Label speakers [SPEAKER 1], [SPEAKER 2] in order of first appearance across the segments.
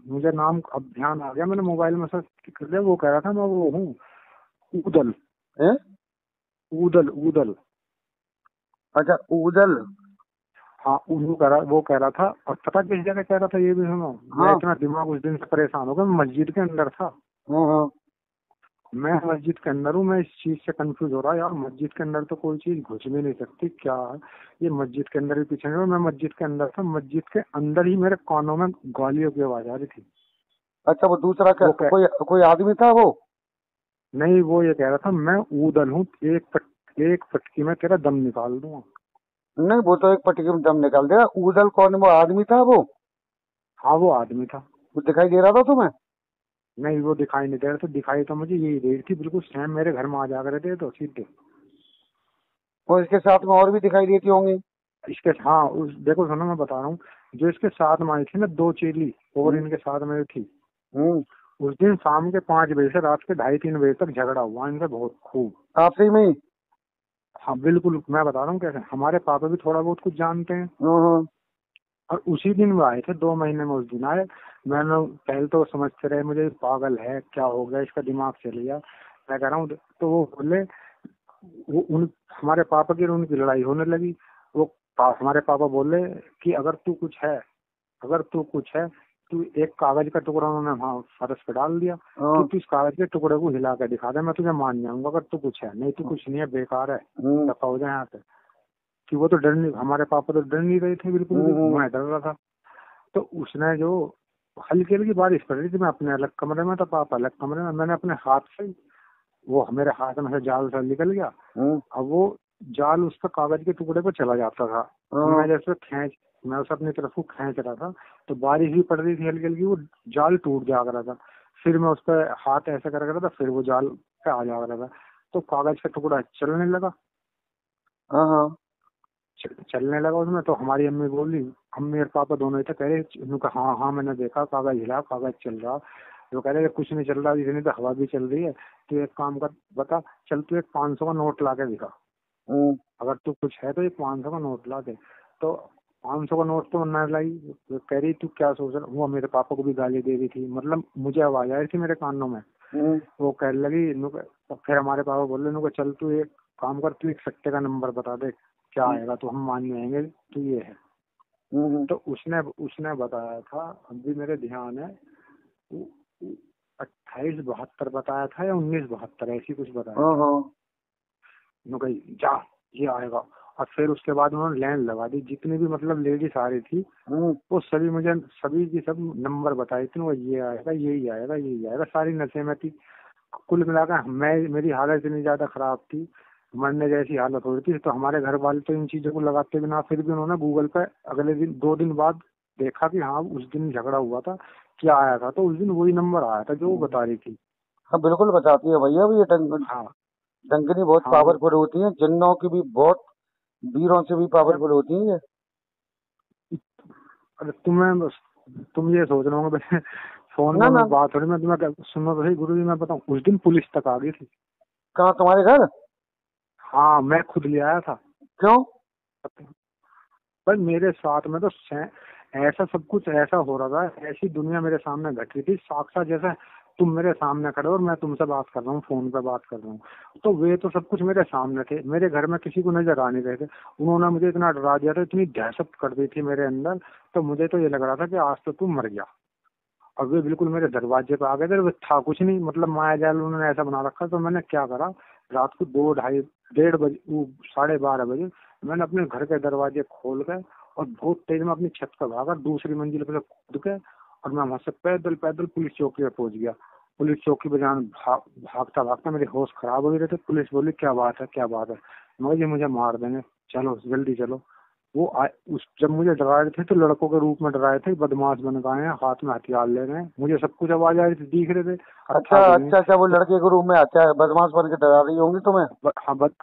[SPEAKER 1] मुझे नाम अब ध्यान आ गया, मैंने मोबाइल में सर्च कर लिया। वो कह रहा था मैं वो हूँ ऊदल।
[SPEAKER 2] हैं?
[SPEAKER 1] ऊदल ऊदल।
[SPEAKER 2] अच्छा, ऊदल।
[SPEAKER 1] हाँ वो कह रहा था। और पता किस जगह कह रहा था ये भी सुनो। मैं
[SPEAKER 2] हाँ
[SPEAKER 1] इतना दिमाग उस दिन से परेशान हो गया, मैं मस्जिद के अंदर था।
[SPEAKER 2] हाँ हाँ।
[SPEAKER 1] मैं मस्जिद के अंदर हूँ, मैं इस चीज से कंफ्यूज हो रहा यार, मस्जिद के अंदर तो कोई चीज घुस भी नहीं सकती क्या है? ये मस्जिद के अंदर ही पीछे नहीं, मैं मस्जिद के अंदर था। मस्जिद के अंदर ही मेरे कानों में गालियों की आवाज आ रही थी।
[SPEAKER 2] अच्छा, वो दूसरा क्या,
[SPEAKER 1] वो कह
[SPEAKER 2] कोई कोई आदमी था वो?
[SPEAKER 1] नहीं, वो ये कह रहा था मैं ऊदल हूँ, एक पटकी में तेरा दम निकाल दूंगा।
[SPEAKER 2] नहीं, वो तो एक पट्टी में दम निकाल देगा। ऊदल कौन है? वो आदमी था वो?
[SPEAKER 1] हाँ वो आदमी था।
[SPEAKER 2] वो दिखाई दे रहा था तुम्हें?
[SPEAKER 1] नहीं वो दिखाई नहीं दे रहा था, दिखाई तो मुझे यही दे रही थी बिल्कुल सेम, मेरे घर में आ जा रहे थे तो सीधे।
[SPEAKER 2] और इसके साथ में और भी दिखाई देती होंगी?
[SPEAKER 1] इसके हाँ उस देखो सुनो मैं बता रहा हूँ। जो इसके साथ में आई थी ना दो चेली, और
[SPEAKER 2] हम्म
[SPEAKER 1] इनके साथ में थी।
[SPEAKER 2] हम्म।
[SPEAKER 1] उस दिन शाम के 5 बजे से रात के 2:30-3 बजे तक झगड़ा हुआ इनसे बहुत खूब।
[SPEAKER 2] आपसे में ही?
[SPEAKER 1] हाँ बिल्कुल, मैं बता रहा हूँ कैसे। हमारे पापा भी थोड़ा बहुत कुछ जानते हैं।
[SPEAKER 2] हाँ
[SPEAKER 1] और उसी दिन वो आए थे, 2 महीने में उस दिन आए। मैंने पहले तो समझते रहे मुझे पागल है क्या हो गया, इसका दिमाग चल गया। मैं कह रहा हूँ तो वो बोले, वो उन हमारे पापा की और उनकी लड़ाई होने लगी। हमारे पापा बोले कि अगर तू कुछ है, तू एक कागज का टुकड़ा, उन्होंने हाँ फर्श पे डाल दिया, कि
[SPEAKER 2] हाँ।
[SPEAKER 1] तू इस कागज के टुकड़े को हिला कर दिखा दे, मैं तुझे मान जाऊंगा अगर तू कुछ है, नहीं तू कुछ नहीं है, बेकार है,
[SPEAKER 2] हम्म
[SPEAKER 1] दफा हो जाए यहाँ से। कि वो तो डर नहीं, हमारे पापा तो डर नहीं रहे थे बिल्कुल भी,
[SPEAKER 2] हम्म।
[SPEAKER 1] मैं डर रहा था। तो उसने जो हल्की हल्की बारिश पड़ रही थी, मैं अपने अलग कमरे में था, पापा अलग कमरे में, मैंने अपने हाथ से, वो मेरे हाथ में से जाल सा निकल गया।
[SPEAKER 2] हम्म।
[SPEAKER 1] अब वो जाल उस पर कागज के टुकड़े पर चला जाता था।
[SPEAKER 2] हाँ
[SPEAKER 1] मैं उसे अपनी तरफ को खींच रहा था। तो बारिश भी पड़ रही थी हल्की हल्की, वो जाल टूट जा रहा था। फिर मैं उस पर हाथ ऐसा कर रहा था, फिर वो जाल पे आ जा रहा था। तो कागज का टुकड़ा चलने लगा।
[SPEAKER 2] हाँ हाँ।
[SPEAKER 1] चलने लगा उसमें। तो हमारी अम्मी बोली, अम्मी और पापा दोनों ही थे, कह रहे उन्होंने कहा हाँ हाँ मैंने देखा कागज हिला, कागज चल रहा। वो कह रहे कुछ नहीं चल रहा, इतनी तो हवा भी चल रही है। तू एक काम कर, बता, चल तू एक 500 का नोट ला के दिखा,
[SPEAKER 2] हम्म।
[SPEAKER 1] अगर तू कुछ है तो ये 500 का नोट ला दे। तो 500 का नोट तो न लाई। वो कह रही तू क्या सोच रहा, वो मेरे पापा को भी गाली दे रही थी, मतलब मुझे आवाज आ रही थी मेरे कानों में।
[SPEAKER 2] हम्म
[SPEAKER 1] वो कहने लगी तो फिर हमारे पापा बोल रहे नुका, चल तू एक काम कर, तू एक सट्टे का नंबर बता दे, क्या आएगा तो हम मान जाएंगे तू ये है।
[SPEAKER 2] हम्म।
[SPEAKER 1] तो उसने उसने बताया था, अभी मेरे ध्यान है, 2872 बताया था या 1972, ऐसी कुछ बताया
[SPEAKER 2] हाँ
[SPEAKER 1] था।
[SPEAKER 2] हाँ।
[SPEAKER 1] उन्होंने कही जा, ये आएगा। और फिर उसके बाद उन्होंने लाइन लगा दी, जितनी भी मतलब लेडीज आ रही थी,
[SPEAKER 2] हम्म।
[SPEAKER 1] वो सभी मुझे सभी की सब नंबर बताई थी, वो ये आएगा यही आएगा यही आएगा, सारी नशे में थी। कुल मिलाकर मैं, मेरी हालत इतनी ज्यादा खराब थी, मरने जैसी हालत हो रही थी। तो हमारे घर वाले तो इन चीजों को लगाते बिना, फिर भी उन्होंने गूगल पे अगले दिन 2 दिन बाद देखा कि हाँ उस दिन झगड़ा हुआ था, क्या आया था, तो उस दिन वही नंबर आया था जो वो बता रही थी।
[SPEAKER 2] हाँ, बिल्कुल बताती है भैया। ये
[SPEAKER 1] हाँ
[SPEAKER 2] डंगनी बहुत
[SPEAKER 1] हाँ वो
[SPEAKER 2] पावरफुल होती है, जिन्नों की भी बहुत, वीरों से भी
[SPEAKER 1] अरे
[SPEAKER 2] पावरफुल होती है ये।
[SPEAKER 1] अरे तुम ये सोच रहे हो फोन
[SPEAKER 2] ना
[SPEAKER 1] में
[SPEAKER 2] ना।
[SPEAKER 1] मैं बात हो रही, मैं तुम्हें सुनो तो सही गुरु जी, मैं बताऊं उस दिन पुलिस तक आ गई थी।
[SPEAKER 2] कहाँ, तुम्हारे घर?
[SPEAKER 1] हाँ मैं खुद ले आया था।
[SPEAKER 2] क्यों?
[SPEAKER 1] पर मेरे साथ में तो ऐसा सब कुछ ऐसा हो रहा था, ऐसी दुनिया मेरे सामने घट रही थी साक्षात, जैसे तुम मेरे सामने खड़े हो और मैं तुमसे बात कर रहा हूँ, फोन पे बात कर रहा हूँ। तो वे तो सब कुछ मेरे सामने थे, मेरे घर में किसी को नजर आ नहीं रहे थे। उन्होंने मुझे इतना डरा दिया था, इतनी दहशत कर दी थी मेरे अंदर। तो मुझे तो ये लग रहा था कि आज तो तू मर गया। और वे बिल्कुल मेरे दरवाजे पे आ गए थे, वो था कुछ नहीं, मतलब माया जाल उन्होंने ऐसा बना रखा। तो मैंने क्या करा, रात को 2 ढाई 1:30 बजे, 12:30 बजे, मैंने अपने घर के दरवाजे खोल कर और बहुत तेज में अपनी छत पर भागा, दूसरी मंजिल पर कूद के, और मैं वहां से पैदल पैदल पुलिस चौकी पे पहुंच गया। पुलिस चौकी पे जान भागता भागता मेरे होश खराब हो गए थे। पुलिस बोली क्या बात है क्या बात है, मगर ये मुझे मार देंगे, चलो जल्दी चलो। जब मुझे डरा रहे थे तो लड़कों के रूप में डराए थे, बदमाश बन गए हैं, हाथ में हथियार ले रहे हैं, मुझे सब कुछ आवाज आ रही थी, दिख रहे थे, अब
[SPEAKER 2] अच्छा
[SPEAKER 1] था कुछ नहीं।
[SPEAKER 2] अच्छा अच्छा, वो
[SPEAKER 1] तो
[SPEAKER 2] लड़के के रूम में अच्छा है, बदमाश बन के डरा रही होंगी तुम्हें।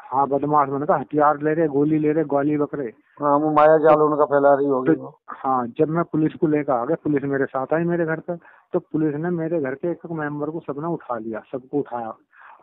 [SPEAKER 1] हाँ बदमाश बन का, हथियार ले रहे, गोली ले रहे, गोली बकरे।
[SPEAKER 2] हाँ, वो माया
[SPEAKER 1] तो,
[SPEAKER 2] जाल उनका फैला रही होगी
[SPEAKER 1] तो
[SPEAKER 2] वो।
[SPEAKER 1] हाँ जब मैं पुलिस को लेकर आ गया, पुलिस मेरे साथ आई मेरे घर पर। तो पुलिस ने मेरे घर के एक मेंबर को सबने उठा लिया, सबको उठाया।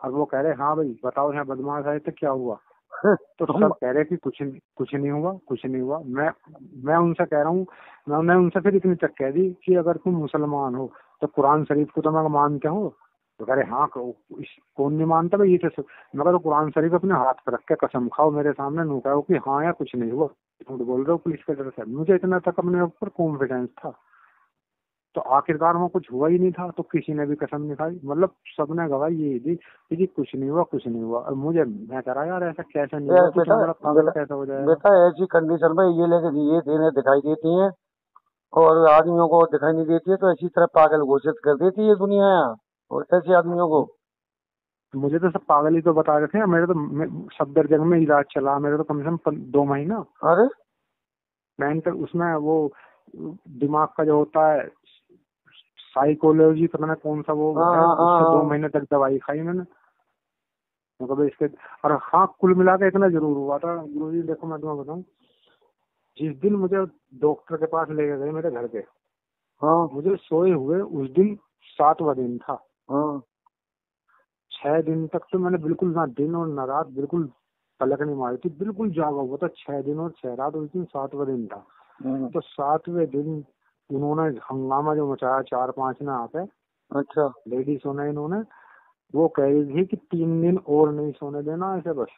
[SPEAKER 1] और वो कह रहे हाँ भाई बताओ यहाँ बदमाश आए तो क्या हुआ। तो सब कह रहे कि कुछ नहीं हुआ, कुछ नहीं हुआ। मैं उनसे कह रहा हूँ, मैंने उनसे फिर इतनी तक कह दी कि अगर तुम मुसलमान हो तो कुरान शरीफ को तो मैं मानते हो? तो कह रहे हाँ, कौन नहीं मानता भाई, ये तो मैं कहा तो कुरान शरीफ अपने हाथ पर रख के कसम खाओ मेरे सामने, नु कहो कि हाँ या कुछ नहीं हुआ, झूठ बोल रहे हो पुलिस के डर से। मुझे इतना तक अपने ऊपर कॉन्फिडेंस था। तो आखिरकार वहाँ कुछ हुआ ही नहीं था, तो किसी ने भी कसम नहीं खाई, मतलब सबने गवाही यही दी कि जी कुछ नहीं हुआ, कुछ नहीं हुआ। और मैं कह रहा यार ऐसा कैसे नहीं हुआ, कुछ मतलब पागल कैसा हो जाएगा।
[SPEAKER 2] बेटा ऐसी कंडीशन में ये लेके ये देने दिखाई देती हैं और आदमियों को दिखाई नहीं देती है, तो ऐसी तरह पागल घोषित कर देती है दुनिया और ऐसे आदमियों को।
[SPEAKER 1] मुझे तो सब पागल ही तो बता रहे थे। मेरे तो सफदरजंग में इलाज चला मेरे तो कम से कम 2 महीना।
[SPEAKER 2] अरे
[SPEAKER 1] मेंटल उसमें वो दिमाग का जो होता है साइकोलॉजी, पता नहीं कौन सा वो है, उससे 2 महीने तक दवाई खाई मैंने। मतलब इसके और हाँ, कुल मिला के इतना जरूर हुआ था गुरुजी। देखो मैं तुम्हें बताऊं, जिस दिन मुझे डॉक्टर के पास लेके गए मेरे घर के,
[SPEAKER 2] हाँ
[SPEAKER 1] मुझे सोए हुए उस दिन 7वां दिन था।
[SPEAKER 2] हाँ
[SPEAKER 1] 6 दिन तक तो मैंने बिल्कुल ना दिन और ना रात बिल्कुल पलक नहीं मारी थी, बिल्कुल जागा हुआ था। 6 दिन और 6 रात, उस दिन 7वां दिन था। तो 7वें दिन उन्होंने हंगामा जो मचाया 4-5 ने आके,
[SPEAKER 2] अच्छा
[SPEAKER 1] लेडीज ने, इन्होंने वो कह रही थी कि 3 दिन और नहीं सोने देना ऐसे, बस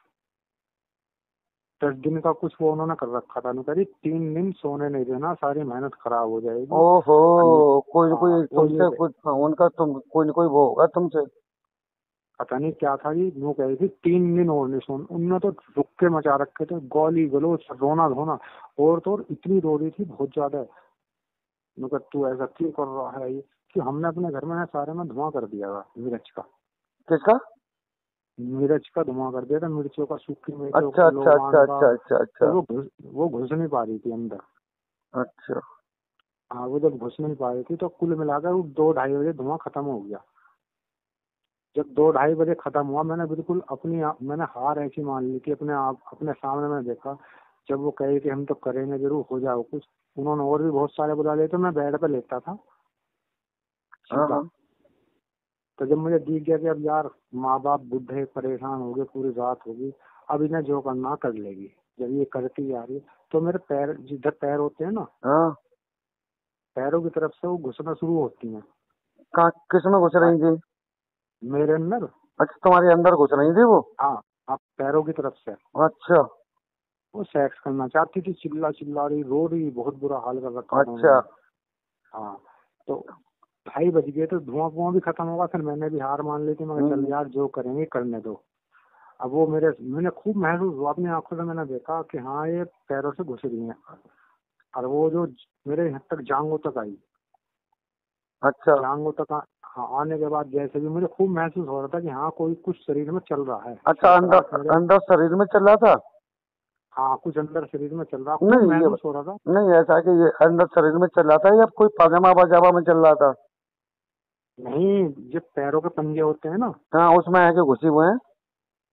[SPEAKER 1] 10 दिन का कुछ वो उन्होंने कर रखा था। कह रही 3 दिन सोने नहीं देना, सारी मेहनत खराब हो जाएगी।
[SPEAKER 2] ओहो, कोई न कोई
[SPEAKER 1] वो ये
[SPEAKER 2] तुमसे कुछ उनका तुम कोई न कोई वो होगा तुमसे।
[SPEAKER 1] पता नहीं क्या था जी, वो कह रही थी 3 दिन और नहीं सोने। उनने तो रुक्के मचा रखे थे, गाली गलौज, रोना धोना। और तो और इतनी रो रही थी बहुत ज्यादा। मैं तू ऐसा क्यों कर रहा है, ये कि हमने अपने घर में सारे में धुआं कर दिया था मिर्च का।
[SPEAKER 2] किसका?
[SPEAKER 1] मिर्च का धुआं कर दिया था, मिर्चों का, सूखी मिर्चों
[SPEAKER 2] अच्छा
[SPEAKER 1] का,
[SPEAKER 2] अच्छा अच्छा
[SPEAKER 1] लोबान का।
[SPEAKER 2] अच्छा अच्छा
[SPEAKER 1] तो
[SPEAKER 2] अच्छा
[SPEAKER 1] वो घुस नहीं पा रही थी अंदर।
[SPEAKER 2] अच्छा।
[SPEAKER 1] हाँ, वो जब घुस नहीं पा रही थी तो कुल मिलाकर वो 2-2:30 बजे धुआं खत्म हो गया। जब 2-2:30 बजे खत्म हुआ, मैंने बिल्कुल मैंने हार ऐसी मान ली थी अपने आप, अपने सामने मैं देखा। जब वो कहे कि हम तो करेंगे जरूर, हो जाओ कुछ। उन्होंने और भी बहुत सारे बुला लिए, तो मैं बेड पे लेटा था
[SPEAKER 2] हाँ
[SPEAKER 1] सीधा।
[SPEAKER 2] हाँ
[SPEAKER 1] तो जब मुझे दिख गया कि अब यार माँ बाप बूढ़े परेशान हो गए, पूरी रात होगी, अब इन्हें जो करना कर लेगी। जब ये करती आ रही है, तो मेरे पैर, जिधर पैर होते हैं ना,
[SPEAKER 2] हाँ।
[SPEAKER 1] पैरों की तरफ से वो घुसना शुरू होती हैं।
[SPEAKER 2] कहाँ किसमें घुस रही थी?
[SPEAKER 1] मेरे अंदर।
[SPEAKER 2] अच्छा तुम्हारे अंदर घुस रही थी वो?
[SPEAKER 1] हाँ, आप पैरों की तरफ से।
[SPEAKER 2] अच्छा
[SPEAKER 1] वो सेक्स करना चाहती थी, चिल्ला चिल्ला रही, रो रही, बहुत बुरा हाल कर रखा था
[SPEAKER 2] अच्छा।
[SPEAKER 1] उन्होंने। हाँ, तो 2:30 बज गए तो धुआं भी खत्म होगा। फिर मैंने भी हार मान ली थी, मगर चल यार जो करेंगे करने दो। अब वो मैंने खूब महसूस हुआ अपनी आंखों से, मैंने देखा कि हाँ ये पैरों से घुस रही है। और वो जो मेरे यहाँ तक जांघों तक आई,
[SPEAKER 2] अच्छा
[SPEAKER 1] जांघों तक हाँ, आने के बाद जैसे भी मुझे खूब महसूस हो रहा था कि हाँ कोई कुछ शरीर में चल रहा है।
[SPEAKER 2] अच्छा।
[SPEAKER 1] सरसराहट
[SPEAKER 2] अंदर
[SPEAKER 1] मेरे,
[SPEAKER 2] अंदर शरीर में चल रहा था?
[SPEAKER 1] हाँ कुछ अंदर शरीर में चल रहा, खूब
[SPEAKER 2] नहीं ये
[SPEAKER 1] महसूस हो रहा था।
[SPEAKER 2] नहीं ऐसा कि ये अंदर शरीर में चल रहा था या कोई पाजामा बाजामा में चल रहा था?
[SPEAKER 1] नहीं, जो पैरों के पंजे होते हैं ना,
[SPEAKER 2] हाँ उसमें है कि घुसी हुए हैं।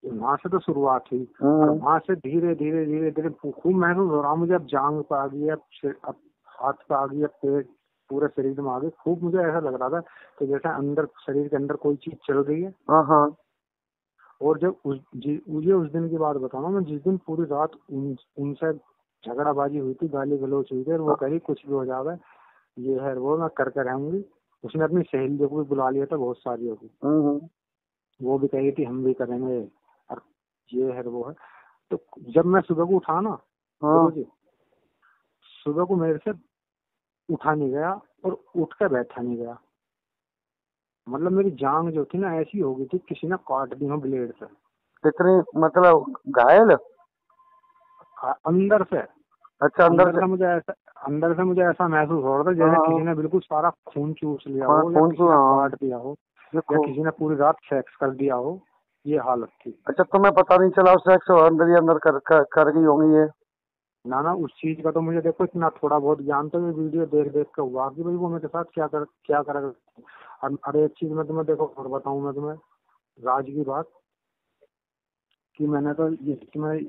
[SPEAKER 1] वहां से तो शुरुआत हुई। और वहां से धीरे धीरे धीरे धीरे खूब महसूस हो रहा मुझे। अब जांग पे आ गई, अब हाथ पे आ गई, अब पेट, पूरे शरीर में आ गई। खूब मुझे ऐसा लग रहा था कि जैसे अंदर शरीर के अंदर कोई चीज चल रही है।
[SPEAKER 2] हाँ हाँ
[SPEAKER 1] और जब मुझे उस दिन की बात बताऊं, मैं जिस दिन पूरी रात उनसे झगड़ाबाजी हुई थी, गाली गलौज हुई थी, और वो कही कुछ भी हो जावे, ये है वो मैं करके रहूंगी। उसने अपनी सहेलियों को भी बुला लिया था, बहुत सारियों को। वो भी कही थी हम भी करेंगे, और ये है वो है। तो जब मैं सुबह को उठा ना
[SPEAKER 2] हाँ
[SPEAKER 1] गुरु जी, सुबह को मेरे से उठा नहीं गया और उठ कर बैठा नहीं गया। मतलब मेरी जांग जो थी ना, ऐसी हो गई थी किसी ने काट दी हो ब्लेड से।
[SPEAKER 2] कितनी मतलब घायल?
[SPEAKER 1] अंदर से,
[SPEAKER 2] अच्छा अंदर से।
[SPEAKER 1] अंदर से मुझे ऐसा महसूस हो रहा था जैसे किसी ने बिल्कुल सारा खून चूस लिया
[SPEAKER 2] हाँ
[SPEAKER 1] हो, या
[SPEAKER 2] खून
[SPEAKER 1] किसी ने काट दिया हो, या किसी ने पूरी रात सेक्स कर दिया हो, ये हालत थी।
[SPEAKER 2] अच्छा तुम्हें पता नहीं चला सेक्स अंदर ही अंदर कर गई होंगी ये?
[SPEAKER 1] ना ना, उस चीज का तो मुझे देखो इतना थोड़ा बहुत ज्ञान तो ये वीडियो देख देख के हुआ कि भाई वो मेरे साथ क्या करेगा। अरे एक चीज मैं तुम्हें देखो और बताऊं मैं तुम्हें राज की बात, कि मैंने तो ये तुम्हें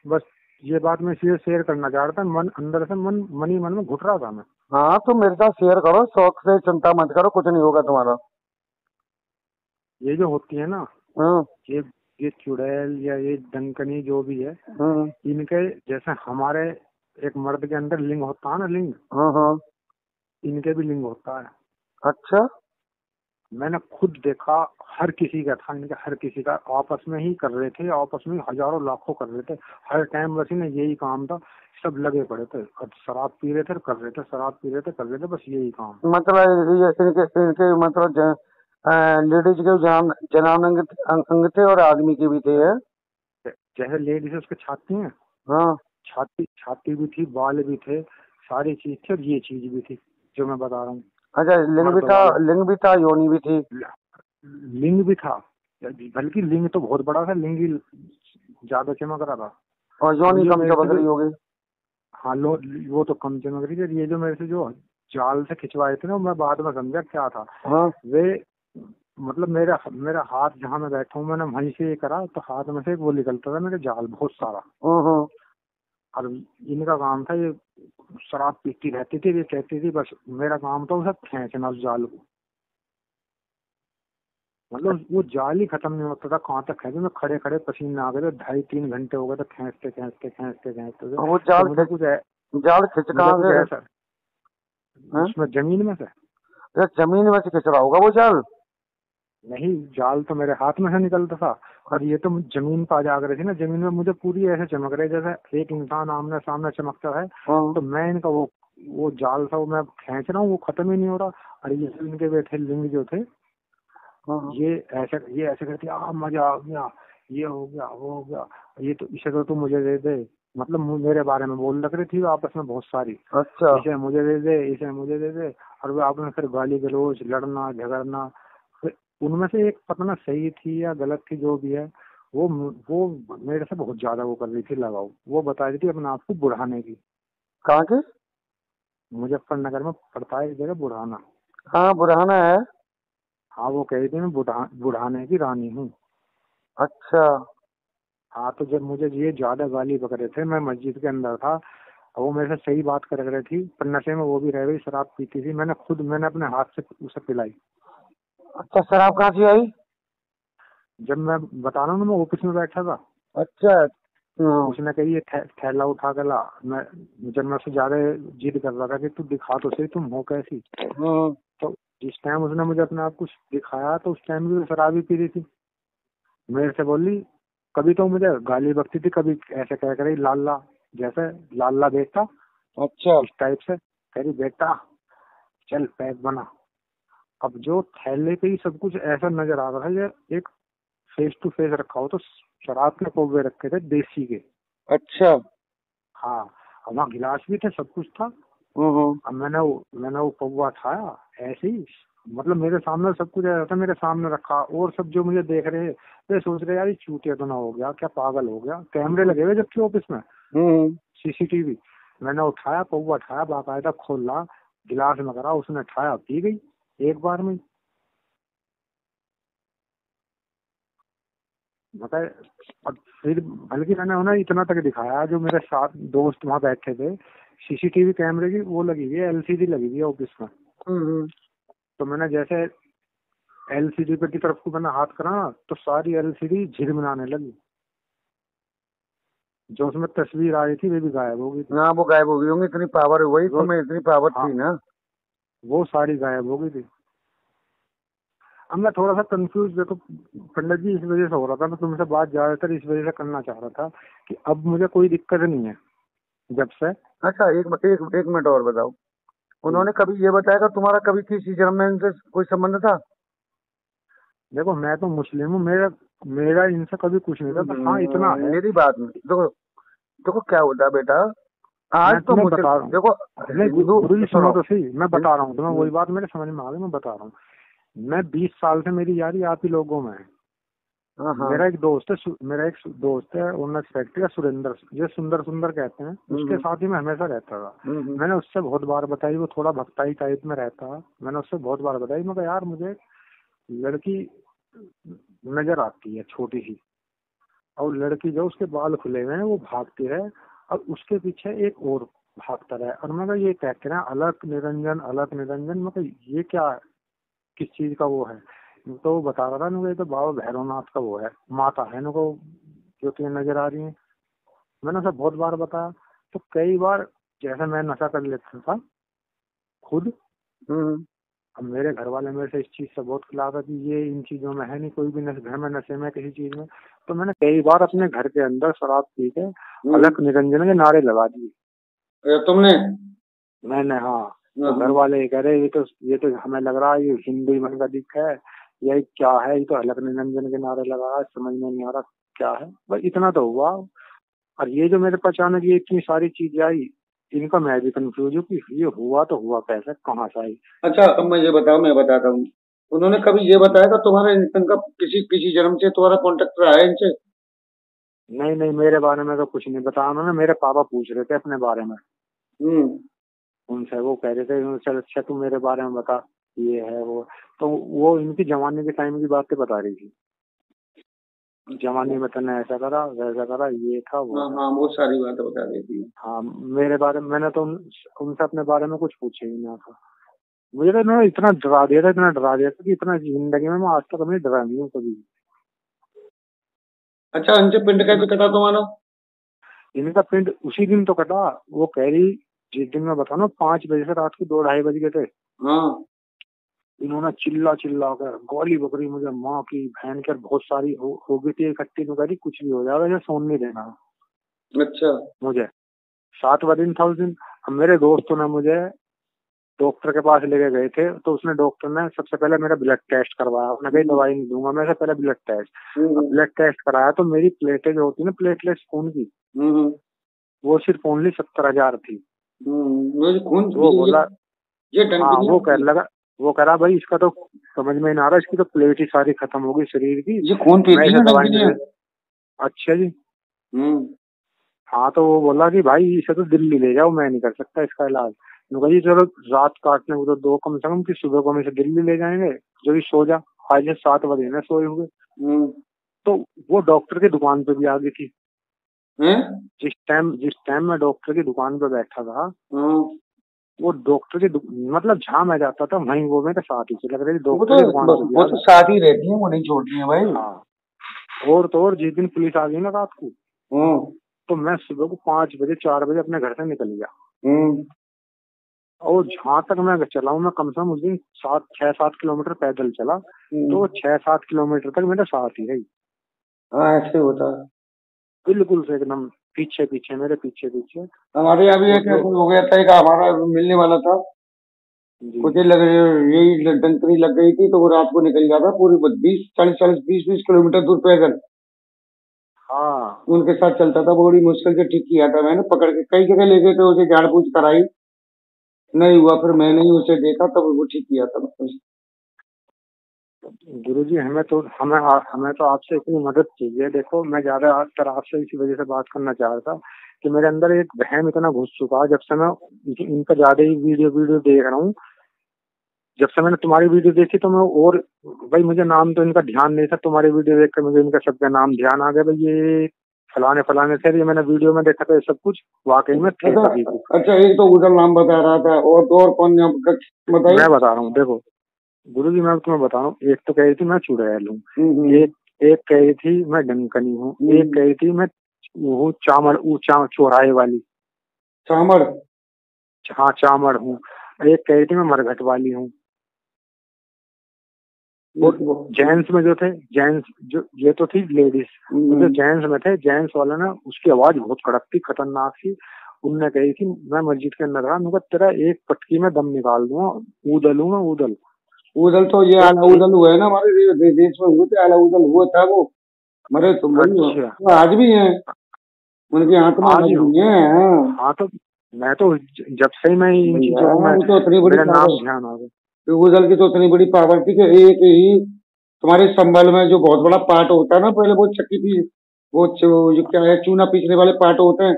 [SPEAKER 1] बस ये बात मैं इसलिए शेयर करना चाह रहा था, मन अंदर से मन ही मन में घुट रहा था मैं।
[SPEAKER 2] हाँ तो मेरे साथ शेयर करो शौक से, चिंता मत करो, कुछ नहीं होगा तुम्हारा।
[SPEAKER 1] ये जो होती है ना,
[SPEAKER 2] हाँ
[SPEAKER 1] ये ये चुड़ैल या ये डंकनी जो भी है,
[SPEAKER 2] हाँ
[SPEAKER 1] इनके जैसे हमारे एक मर्द के अंदर लिंग होता है ना, लिंग,
[SPEAKER 2] हाँ हाँ।
[SPEAKER 1] इनके भी लिंग होता है।
[SPEAKER 2] अच्छा।
[SPEAKER 1] मैंने खुद देखा, हर किसी का था इनका, हर किसी का आपस में ही कर रहे थे, आपस में हजारों लाखों कर रहे थे, हर टाइम बस इन्हें यही काम था, सब लगे पड़े थे, और शराब पी रहे थे कर रहे थे, शराब पी रहे थे कर रहे थे, बस यही काम।
[SPEAKER 2] मतलब ये इनके इनके मतलब लेडीज के जनान अंग थे और आदमी के भी थे है?
[SPEAKER 1] जैसे लेडीज उसके छाती हैं,
[SPEAKER 2] हाँ।
[SPEAKER 1] छाती छाती भी थी, बाल भी थे, सारी चीज थी, और ये चीज भी थी जो मैं बता रहा हूँ,
[SPEAKER 2] अच्छा,
[SPEAKER 1] मर्द वाला।
[SPEAKER 2] लिंग भी था, योनि भी थी?
[SPEAKER 1] लिंग भी था, बल्कि लिंग तो बहुत बड़ा था, लिंग ही ज्यादा चमक रहा था।
[SPEAKER 2] और
[SPEAKER 1] अब
[SPEAKER 2] योनि
[SPEAKER 1] जो
[SPEAKER 2] कम
[SPEAKER 1] मेरे से
[SPEAKER 2] चमक
[SPEAKER 1] जो,
[SPEAKER 2] रही होगी?
[SPEAKER 1] हाँ लो, वो तो कम चमक रही थी। ये जो मेरे से जो जाल से खिंचवाए थे ना, मैं बाद में समझा क्या था।
[SPEAKER 2] हाँ।
[SPEAKER 1] वे मतलब मेरा मेरा हाथ जहाँ मैं बैठा हूँ, मैंने वहीं से ये करा तो हाथ में से एक वो निकलता था मेरे जाल बहुत सारा।
[SPEAKER 2] हाँ।
[SPEAKER 1] और इनका काम था, ये शराब पीती रहती थी, ये कहती थी बस मेरा काम था उसे खींचना उस जाल को, मतलब वो जाल ही खत्म नहीं होता था, कहाँ तक खींचे, मैं खड़े खड़े पसीने आ गए थे, 2.5-3 घंटे हो गए थे खींचते खींचते खींचते खींचते।
[SPEAKER 2] वो
[SPEAKER 1] तो
[SPEAKER 2] जाल खिंच
[SPEAKER 1] मुझे
[SPEAKER 2] कहाँ
[SPEAKER 1] कुछ
[SPEAKER 2] से?
[SPEAKER 1] ऐसा
[SPEAKER 2] हाँ?
[SPEAKER 1] उसमें जमीन में से,
[SPEAKER 2] अरे जमीन में से खिंच रहा होगा वो जाल।
[SPEAKER 1] नहीं जाल तो मेरे हाथ में से निकलता था, और ये तो जमीन पर आ जा रही थी ना, जमीन में मुझे पूरी ऐसे चमक रही जैसे एक इंसान आमने सामने चमकता है।
[SPEAKER 2] हाँ
[SPEAKER 1] तो मैं इनका वो जाल था, वो मैं खींच रहा हूँ, वो खत्म ही नहीं हो रहा। और ये जो इनके बैठे लिंग जो थे,
[SPEAKER 2] हाँ।
[SPEAKER 1] ये ऐसे करते मजा आ गया, ये हो गया वो हो गया, ये तो इसे तो तू मुझे दे दे, मतलब मेरे बारे में बोल लग रही थी आपस में बहुत सारी,
[SPEAKER 2] अच्छा।
[SPEAKER 1] इसे मुझे दे दे, इसे मुझे दे दे। और वो आपस में फिर गाली गलौज, लड़ना झगड़ना। फिर उनमें से एक पता ना सही थी या गलत थी जो भी है, वो मेरे से बहुत ज्यादा वो कर रही थी लगाओ, वो बता रही थी अपने आप को बुढ़ाने की।
[SPEAKER 2] कहाँ के?
[SPEAKER 1] मुजफ्फरनगर में पड़ता है एक जगह बुढ़ाना।
[SPEAKER 2] हाँ, बुरहाना है।
[SPEAKER 1] हाँ वो कह रही थी मैं बुढ़ाने की रानी हूँ।
[SPEAKER 2] अच्छा।
[SPEAKER 1] हाँ तो जब मुझे ये ज्यादा गाली बक रहे थे, मैं मस्जिद के अंदर था, और वो मेरे से सही बात कर रही थी, पर नशे में वो भी रह गई, शराब पीती थी, मैंने अपने हाथ से उसे पिलाई।
[SPEAKER 2] अच्छा, शराब कहाँ से आई?
[SPEAKER 1] जब मैं बता रहा हूँ ना, मैं ऑफिस में बैठा था,
[SPEAKER 2] अच्छा। हाँ।
[SPEAKER 1] उसने कही ये थैला उठा के ला। जब मैं उससे ज्यादा जिद कर रहा था कि तू दिखा तो सही तुम हो कैसी,
[SPEAKER 2] हाँ।
[SPEAKER 1] तो जिस टाइम उसने मुझे अपने आप कुछ दिखाया, तो उस टाइम भी वो शराब ही पी रही थी। मेरे से बोली, कभी तो मुझे गाली बकती थी, कभी ऐसे कह कर लाला, जैसे लाला बेटा,
[SPEAKER 2] अच्छा।
[SPEAKER 1] इस टाइप से कह रही बेटा चल पैक बना। अब जो थैले पे ही सब कुछ ऐसा नजर आ रहा है, ये एक फेस टू फेस रखा हो, तो शराब के कौवे रखे थे देसी के।
[SPEAKER 2] अच्छा।
[SPEAKER 1] हाँ, और वहाँ गिलास भी थे, सब कुछ था।
[SPEAKER 2] हम्म।
[SPEAKER 1] अब मैंने वो कौवा खाया ऐसे ही, मतलब मेरे सामने सब कुछ ऐसा था, मेरे सामने रखा, और सब जो मुझे देख रहे थे सोच रहे यार ये चूतिया तो ना हो गया, क्या पागल हो गया, कैमरे लगे हुए जबकि ऑफिस में,
[SPEAKER 2] हम्म।
[SPEAKER 1] सीसीटीवी। मैंने उठाया कौवा, उठाया बाकायदा, खोला, गिलास में करा, उसने उठाया पी गई एक बार में। मतलब अब फिर बल्कि मैंने उन्हें इतना तक दिखाया, जो मेरे साथ दोस्त वहां बैठे थे, सीसीटीवी कैमरे की वो लगी हुई है, एलसीडी लगी हुई है ऑफिस में।
[SPEAKER 2] हम्म।
[SPEAKER 1] तो मैंने जैसे एलसीडी पे की तरफ को मैंने हाथ करा, तो सारी एलसीडी झिरमिराने लगी, जो उसमें तस्वीर आ रही थी वो भी गायब हो गई थी।
[SPEAKER 2] हाँ, वो गायब हो गई होंगी, इतनी पावर वही
[SPEAKER 1] वो
[SPEAKER 2] तुम्हें इतनी पावर
[SPEAKER 1] हाँ,
[SPEAKER 2] थी ना।
[SPEAKER 1] वो सारी गायब हो गई थी। अब मैं थोड़ा सा कंफ्यूज, देखो पंडित जी, इस वजह से हो रहा था, मैं तुमसे बात ज्यादातर इस वजह से करना चाह रहा था कि अब मुझे कोई दिक्कत नहीं है जब से।
[SPEAKER 2] अच्छा, एक मिनट और बताओ। उन्होंने कभी ये बताया कि तुम्हारा कभी किसी जन्म में इनसे कोई संबंध था?
[SPEAKER 1] देखो मैं तो मुस्लिम हूँ, मेरा मेरा इनसे कभी कुछ नहीं था, बस हाँ इतना है।
[SPEAKER 2] मेरी बात में देखो, देखो क्या होता है बेटा। आज
[SPEAKER 1] मैं
[SPEAKER 2] तो
[SPEAKER 1] तुम्हें
[SPEAKER 2] मुझे
[SPEAKER 1] बता रहा हूँ,
[SPEAKER 2] देखो,
[SPEAKER 1] नहीं
[SPEAKER 2] हिंदू
[SPEAKER 1] गुरु जी सुनो
[SPEAKER 2] सुनो।
[SPEAKER 1] तो सही, मैं बता रहा हूँ तुम्हें,
[SPEAKER 2] हम्म।
[SPEAKER 1] वही बात मेरे समझ में आ गई, मैं बता रहा हूँ। मैं 20 साल से मेरी यारी आप ही लोगों में है।
[SPEAKER 2] हाँ हाँ।
[SPEAKER 1] मेरा एक दोस्त है ओनर फैक्ट्री का, सुरेंद्र, जो सुंदर सुंदर कहते हैं, उसके
[SPEAKER 2] हम्म।
[SPEAKER 1] साथ ही मैं हमेशा रहता था।
[SPEAKER 2] हम्म।
[SPEAKER 1] मैंने उससे बहुत बार बताई, वो थोड़ा भक्ताई टाइप में रहता, मैंने उससे बहुत बार बताई, मैं कहा यार मुझे लड़की नजर आती है छोटी सी, और लड़की जो उसके बाल खुले हुए हैं वो भागती है, और उसके पीछे एक और भागता रहा है। और मैं कहा ये कहते हैं अलग निरंजन अलग निरंजन, मैं कहा ये क्या, किस चीज का वो है। तो वो बता रहा था ना, ये तो बाबा भैरवनाथ का वो है, माता है ना को जो तुम्हें नजर आ रही है। मैंने उसे बहुत बार बताया, तो कई बार जैसे मैं नशा कर लेता था खुद, अब मेरे घर वाले मेरे से इस चीज से बहुत खिलाफ है कि ये इन चीजों में है नहीं, कोई भी घर में नशे में किसी चीज में। तो मैंने कई बार अपने घर के अंदर शराब पी के अलख निरंजन के नारे लगा दिए।
[SPEAKER 2] तुमने?
[SPEAKER 1] मैंने, हाँ। तो घर वाले कह रहे ये तो हमें लग रहा है ये हिंदू मन का दिख है, ये क्या है, ये तो अलख निरंजन के नारे लगा रहा है, समझ में नहीं आ रहा क्या है। बस इतना तो हुआ। और ये जो मेरे पास अचानक ये इतनी सारी चीजें आई, इनका मैं भी कंफ्यूज हूँ कि ये हुआ तो हुआ कैसे, कहाँ से आई।
[SPEAKER 2] अच्छा अब मुझे बताओ, मैं बताता हूँ। उन्होंने कभी ये बताया था तुम्हारे इनका किसी किसी जन्म से तुम्हारा कॉन्टेक्ट रहा है इनसे?
[SPEAKER 1] नहीं नहीं, मेरे बारे में तो कुछ नहीं बताया उन्होंने। मेरे पापा पूछ रहे थे अपने बारे में उनसे, वो कह रहे थे चल अच्छा तू मेरे बारे में बता, ये है वो। तो वो इनकी जवानी के टाइम की बातें बता रही थी, जवानी में तूने ऐसा करा वैसा करा, ये था वो
[SPEAKER 2] हाँ
[SPEAKER 1] था।
[SPEAKER 2] हाँ, बहुत सारी बातें बता रही थी।
[SPEAKER 1] हाँ, मेरे बारे में मैंने तो उनसे अपने बारे में कुछ पूछे ही नहीं था। मुझे तो ना इतना डरा दिया था, इतना डरा दिया था कि इतना जिंदगी में मैं आज तक अपनी डरा नहीं हूँ कभी।
[SPEAKER 2] अच्छा, इनसे पिंड कैसे कटा तुम्हारा?
[SPEAKER 1] इनका पिंड उसी दिन तो कटा। वो कह रही जिस दिन मैं बताऊँ ना, 5 बजे से रात के 2-2:30 बज गए थे।
[SPEAKER 2] हाँ।
[SPEAKER 1] इन्होंने चिल्ला चिल्ला कर गाली बकरी मुझे, माँ की बहन कर बहुत सारी हो गई थी इकट्ठी। तो कह रही कुछ भी हो जाएगा, जैसे सोन नहीं देना
[SPEAKER 2] अच्छा।
[SPEAKER 1] मुझे। 7वां दिन था उस दिन। अब मेरे दोस्तों ने मुझे डॉक्टर के पास लेके गए थे, तो उसने डॉक्टर ने सबसे पहले मेरा ब्लड टेस्ट करवाया। उसने कही दवाई नहीं दूंगा मैं, से पहले ब्लड टेस्ट। ब्लड टेस्ट कराया तो मेरी प्लेटें जो होती है ना, प्लेटलेट्स खून की, वो सिर्फ ओनली 70,000 थी।
[SPEAKER 2] खून
[SPEAKER 1] वो बोला,
[SPEAKER 2] ये
[SPEAKER 1] हाँ, वो कह रहा भाई इसका तो समझ में नहीं आ रहा, इसकी तो प्लेट ही सारी खत्म होगी शरीर की,
[SPEAKER 2] ये खून
[SPEAKER 1] मैं
[SPEAKER 2] पीती
[SPEAKER 1] इसे
[SPEAKER 2] है
[SPEAKER 1] दवाई
[SPEAKER 2] डंकिनिया?
[SPEAKER 1] नहीं। अच्छा जी। हाँ, तो वो बोला कि भाई इसे तो दिल्ली ले जाओ, मैं नहीं कर सकता इसका इलाज। मैं कहा जी चलो रात काटने को तो दो कम से कम, कि सुबह को हम इसे दिल्ली ले जाएंगे, जो भी सो जा। आज 7 बजे ना सोए हुए। तो वो डॉक्टर की दुकान पे भी आ गई थी। जिस टाइम मैं डॉक्टर की दुकान पे बैठा था, वो डॉक्टर की मतलब जहाँ मैं जाता था वहीं वो मेरे साथ ही चल रही थी, डॉक्टर की दुकान पे भी आ
[SPEAKER 2] वो तो साथ ही रहती है, वो नहीं छोड़ती है भाई।
[SPEAKER 1] हाँ। और तो और जिस दिन पुलिस आ गई ना रात को, तो मैं सुबह को 5 बजे 4 बजे अपने घर से निकल गया। और जहाँ तक मैं चला हूँ, मैं कम से कम उस दिन 6-7 किलोमीटर पैदल चला। तो 6-7 किलोमीटर तक मेरे साथ ही रही।
[SPEAKER 2] हाँ, ऐसे होता है।
[SPEAKER 1] बिल्कुल से एकदम पीछे पीछे, मेरे पीछे पीछे।
[SPEAKER 2] हमारे यहाँ भी एक हो गया था, एक हमारा मिलने वाला था, कुछ यही डंकनी लग गई थी, तो वो रात को निकल गया था पूरी 20 किलोमीटर दूर पैदल।
[SPEAKER 1] हाँ,
[SPEAKER 2] उनके साथ चलता था, बड़ी मुश्किल से ठीक किया था मैंने, पकड़ के कई जगह ले गए थे, उसे झाड़ पूछ कराई, नहीं हुआ। फिर मैंने ही उसे देखा, तब वो ठीक किया था।
[SPEAKER 1] गुरुजी हमें तो आपसे इतनी मदद चाहिए। देखो मैं ज्यादा आपसे इसी वजह से बात करना चाह रहा था कि मेरे अंदर एक वहम इतना घुस चुका है, जब से मैं इनका ज्यादा ही वीडियो देख रहा हूँ। जब से मैंने तुम्हारी वीडियो देखी तो मैं, और भाई मुझे नाम तो इनका ध्यान नहीं था, तुम्हारी वीडियो देख कर मुझे इनका सबका नाम ध्यान आ गया। भाई ये फलाने फलाने थे, ये मैंने वीडियो में देखा था, ये सब कुछ वाकई में थे सभी को।
[SPEAKER 2] अच्छा, एक तो उधर नाम बता रहा था, और कौन बताइए।
[SPEAKER 1] मैं बता रहा हूँ, देखो गुरुजी मैं तुम्हें बता रहा हूँ। एक तो कह रही थी मैं चुड़ैल हूँ, एक कह रही थी मैं डंकनी हूँ, एक कह रही थी मैं हूँ चौराहे वाली
[SPEAKER 2] चामड़।
[SPEAKER 1] हाँ चामड़ हूँ। एक कह रही थी मैं मरघट वाली हूँ। और जेंट्स में जो थे, जेंट्स जो ये तो थी लेडीज, जो जेंट्स में थे, जेंट्स वाला ना उसकी आवाज बहुत कड़क थी, खतरनाक थी। उनने कही थी मैं मस्जिद के अंदर रहा, मैं तेरा एक पटकी में दम निकाल दूंगा, ऊदल हूँ मैं, ऊदल।
[SPEAKER 2] ऊदल तो ये आला ऊदल हुआ है ना, हमारे देश में हुए थे, आला ऊदल हुआ था वो। मरे तो
[SPEAKER 1] अच्छा,
[SPEAKER 2] आज भी है उनके हाथ में, आज भी है।
[SPEAKER 1] हाँ, तो मैं तो जब से ही मैं इन चीजों को, मेरा नाम ध्यान आ गया।
[SPEAKER 2] ऊदल की तो इतनी बड़ी पावर थी कि एक ही तुम्हारे संभल में जो बहुत बड़ा पार्ट होता है ना, पहले वो चक्की थी, वो जो क्या है, चूना पीसने वाले पार्ट होते हैं,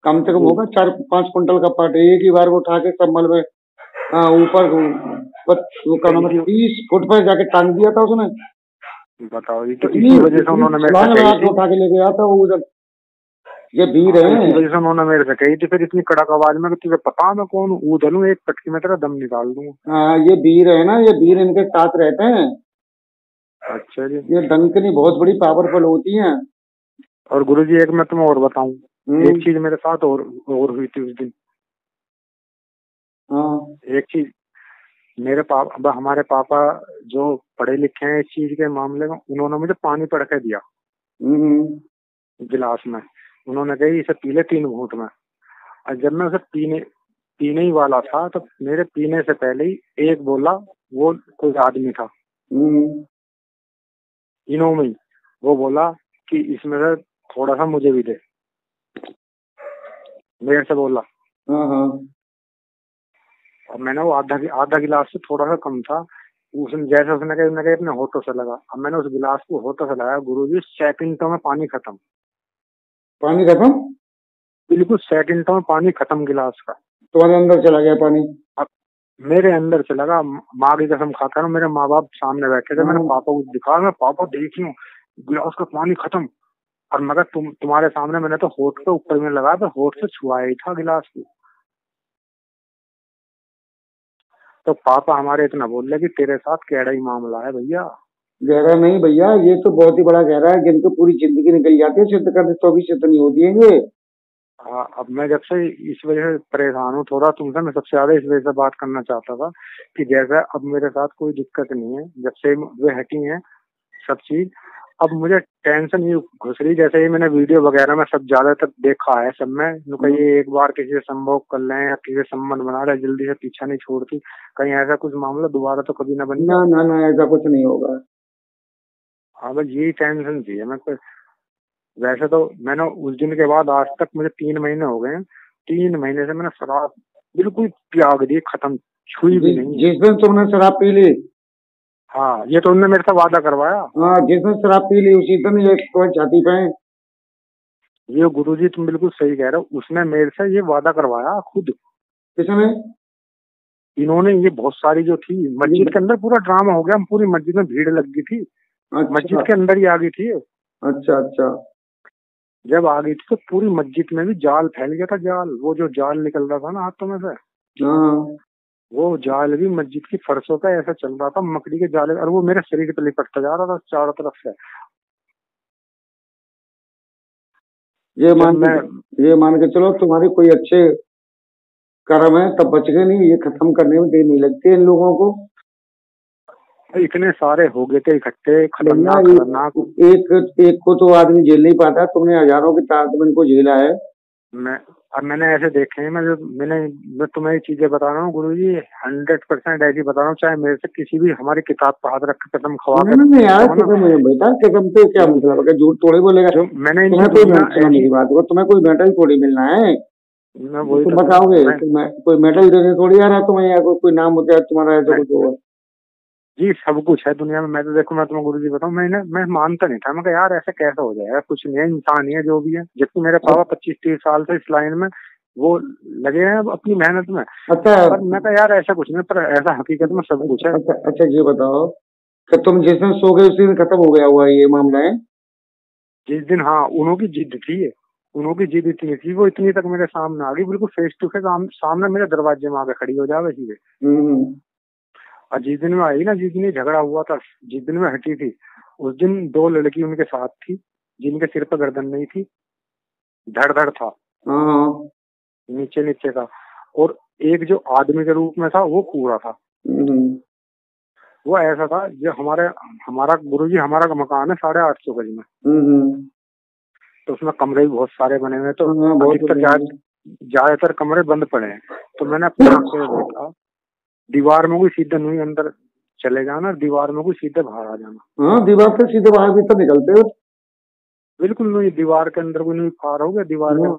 [SPEAKER 2] कम से कम होगा 4-5 कुंटल का पार्ट, एक ही बार वो उठा के संभल में ऊपर वो क्या नाम है 30 फुट पर जाके टांग दिया था उसने।
[SPEAKER 1] बताओ, ये तो इसी वजह से उन्होंने मेरे से कही थी,
[SPEAKER 2] उठा के ले गया था वो उधर। ये वीर है,
[SPEAKER 1] इसी वजह से उन्होंने मेरे से कही थी फिर इतनी कड़क आवाज में कि तुझे पता मैं कौन हूँ, ऊदल हूँ, एक पटकी में तेरा दम निकाल दूंगा।
[SPEAKER 2] हाँ, ये वीर है ना, ये वीर इनके साथ रहते हैं।
[SPEAKER 1] अच्छा जी।
[SPEAKER 2] ये डंकनी बहुत बड़ी पावरफुल होती हैं।
[SPEAKER 1] और गुरुजी एक मैं तुम्हें और बताऊं, एक
[SPEAKER 2] हम्म।
[SPEAKER 1] चीज मेरे साथ और हुई थी उस दिन।
[SPEAKER 2] हाँ।
[SPEAKER 1] एक चीज, मेरे पापा, अब हमारे पापा जो पढ़े लिखे हैं इस चीज के मामले में, उन्होंने मुझे पानी पड़ के दिया
[SPEAKER 2] हम्म।
[SPEAKER 1] गिलास में। उन्होंने कही इसे पी ले 3 घूंट में। और जब मैं उसे पीने पीने ही वाला था तो मेरे पीने से पहले ही एक बोला, वो कोई आदमी था
[SPEAKER 2] हम्म।
[SPEAKER 1] इनो में ही, वो बोला कि इसमें से थोड़ा सा मुझे भी दे, मेरे से बोला।
[SPEAKER 2] हाँ हाँ।
[SPEAKER 1] और मैंने वो आधा गिलास से थोड़ा सा कम था। उसने जैसे उसने कहा अपने होठों से लगा। अब मैंने उस गिलास को होठों से लगाया, गुरुजी सेकंडों में पानी खत्म।
[SPEAKER 2] पानी खत्म?
[SPEAKER 1] बिल्कुल सेकंडों में पानी खत्म गिलास का।
[SPEAKER 2] तुम्हारे अंदर चला गया पानी?
[SPEAKER 1] अब मेरे अंदर से लगा, माँ की कसम खाता हूँ, मेरे माँ बाप सामने बैठे थे, मैंने
[SPEAKER 2] हाँ।
[SPEAKER 1] पापा को दिखा, मैं पापा देखी हूँ गिलास का पानी खत्म। और मगर तुम्हारे सामने मैंने तो होठ के ऊपर में लगा, तो होठ से छुआया ही था गिलास को। तो पापा हमारे इतना बोल रहे कि तेरे साथ कैड़ा ही मामला है भैया।
[SPEAKER 2] गहरा नहीं भैया, ये तो बहुत ही बड़ा गहरा है। जिनको पूरी जिंदगी निकल जाती है सिद्ध करने, तो भी सिद्ध नहीं होती है ये।
[SPEAKER 1] हाँ, अब मैं जब से इस वजह से परेशान हूँ थोड़ा तुमसे, मैं सबसे ज्यादा इस वजह से बात करना चाहता था कि जैसे अब मेरे साथ कोई दिक्कत नहीं है, जब से वे हटी है सब चीज, अब मुझे टेंशन ये घुस रही। जैसे ये मैंने वीडियो वगैरह में सब ज्यादातर देखा है, सब में ये एक बार किसी से संभोग कर लें या किसी से संबंध बना ले, जल्दी से पीछा नहीं छोड़ती, कहीं ऐसा कुछ मामला दोबारा तो कभी ना बन
[SPEAKER 2] ना
[SPEAKER 1] जाए।
[SPEAKER 2] ना ना, ऐसा कुछ नहीं होगा।
[SPEAKER 1] हाँ, बस यही टेंशन थी मैं को। वैसे तो मैंने उस दिन के बाद आज तक मुझे 3 महीने हो गए हैं, 3 महीने से मैंने शराब बिल्कुल त्याग दी, खत्म, छुई भी नहीं है।
[SPEAKER 2] जिस दिन तुमने शराब पी ली,
[SPEAKER 1] हाँ, ये तो उन्होंने मेरे से वादा करवाया।
[SPEAKER 2] हाँ, जिस दिन शराब पी ली उसी दिन ये तुम्हारी छाती पे है।
[SPEAKER 1] ये गुरुजी तुम बिल्कुल सही कह रहे हो, उसने मेरे से ये वादा करवाया खुद।
[SPEAKER 2] किसने?
[SPEAKER 1] इन्होंने, ये बहुत सारी जो थी मस्जिद के अंदर पूरा ड्रामा हो गया, हम पूरी मस्जिद में भीड़ लग गई थी, मस्जिद
[SPEAKER 2] अच्छा
[SPEAKER 1] के अंदर ही आ गई थी।
[SPEAKER 2] अच्छा अच्छा।
[SPEAKER 1] जब आ गई थी तो पूरी मस्जिद में भी जाल फैल गया था, जाल, वो जो जाल निकल रहा था ना हाथों में से,
[SPEAKER 2] हाँ।
[SPEAKER 1] वो जाल भी मस्जिद की फर्शों पे ऐसा चल रहा था, मकड़ी के जाले, और वो मेरे शरीर पे लिपटता जा रहा था चारों तरफ से।
[SPEAKER 2] ये
[SPEAKER 1] जब
[SPEAKER 2] मान
[SPEAKER 1] मैं,
[SPEAKER 2] के ये मान के चलो तुम्हारी कोई अच्छे कर्म है तब बच गए, नहीं ये खत्म करने में देर नहीं लगती इन लोगों को।
[SPEAKER 1] इतने सारे हो गए थे इकट्ठे,
[SPEAKER 2] भैया
[SPEAKER 1] खतरनाक खतरनाक।
[SPEAKER 2] एक एक को तो आदमी झेल नहीं पाता, तुमने हजारों की तादाद इनको झेला है।
[SPEAKER 1] मैं, अब मैंने ऐसे देखे हैं, मैं तुम्हें ये चीजें बता रहा हूँ गुरुजी, 100% ऐसी बता रहा हूँ, चाहे मेरे से किसी भी हमारी किताब पर हाथ रख के कसम खवा के
[SPEAKER 2] नहीं नहीं यार,
[SPEAKER 1] कहो ना।
[SPEAKER 2] कसम है बेटा, कसम से क्या
[SPEAKER 1] जो
[SPEAKER 2] मतलब है? झूठ थोड़ी बोलेगा।
[SPEAKER 1] जो मैंने इनकी
[SPEAKER 2] तुम्हें कोई
[SPEAKER 1] दुनिया
[SPEAKER 2] सुनो
[SPEAKER 1] ऐसी,
[SPEAKER 2] मेरी बात को, तुम्हें कोई मेडल थोड़ी मिलना है।
[SPEAKER 1] मैं वही
[SPEAKER 2] तुम
[SPEAKER 1] तो कह रहा हूँ
[SPEAKER 2] बताओगे
[SPEAKER 1] मैं।
[SPEAKER 2] कोई मेडल देने थोड़ी आ रहा है तुम्हें, या कोई नाम होता है तुम्हारा, ऐसा
[SPEAKER 1] मैं
[SPEAKER 2] कुछ होगा?
[SPEAKER 1] जी सब कुछ है दुनिया में। मैं तो देखो, मैं तुम्हें गुरुजी बताऊँ, मैं मानता नहीं था, मैं कहा यार ऐसे कैसे हो जाएगा, कुछ नहीं है, इंसान ही है जो भी है। जबकि मेरे पापा 25-30 साल से इस लाइन में वो लगे हैं अपनी मेहनत में।
[SPEAKER 2] अच्छा
[SPEAKER 1] पर मैं कहा यार ऐसा कुछ नहीं, पर ऐसा हकीकत में सब कुछ है।
[SPEAKER 2] अच्छा अच्छा, ये बताओ कि तुम जिस दिन सो गए उसी दिन खत्म हो गया हुआ ये मामला है?
[SPEAKER 1] जिस दिन, हाँ, उन्हों की जिद थी ये, उन्हों की जिद इतनी थी, वो इतनी तक मेरे सामने आ गई, बिल्कुल फेस टू फेस सामने मेरे दरवाजे में आके खड़ी हो जावे सीधे।
[SPEAKER 2] हम्म।
[SPEAKER 1] और जिस दिन में आई ना, जिस दिन ये झगड़ा हुआ था, जिस दिन में हटी थी, उस दिन 2 लड़की उनके साथ थी, जिनके सिर पर गर्दन नहीं थी, धड़ धड़ था
[SPEAKER 2] हाँ हाँ।
[SPEAKER 1] नीचे नीचे का, और एक जो आदमी के रूप में था वो पूरा था।
[SPEAKER 2] हम्म।
[SPEAKER 1] वो ऐसा था जो हमारा गुरुजी, हमारा मकान है 850 गज में,
[SPEAKER 2] हम्म।
[SPEAKER 1] तो उसमें कमरे भी बहुत सारे बने हुए हैं, तो
[SPEAKER 2] हाँ, बहुत
[SPEAKER 1] अधिकतर
[SPEAKER 2] बढ़िया।
[SPEAKER 1] ज्यादातर कमरे बंद पड़े हैं। तो मैंने अपनी आंखों से देखा, दीवार में कोई सीधे नहीं अंदर चले जाना, दीवार में कोई सीधे बाहर आ जाना।
[SPEAKER 2] हाँ, दीवार से सीधे बाहर भीतर निकलते हो।
[SPEAKER 1] बिल्कुल नहीं, दीवार के अंदर कोई नहीं पार हो गया, दीवार के
[SPEAKER 2] हाँ,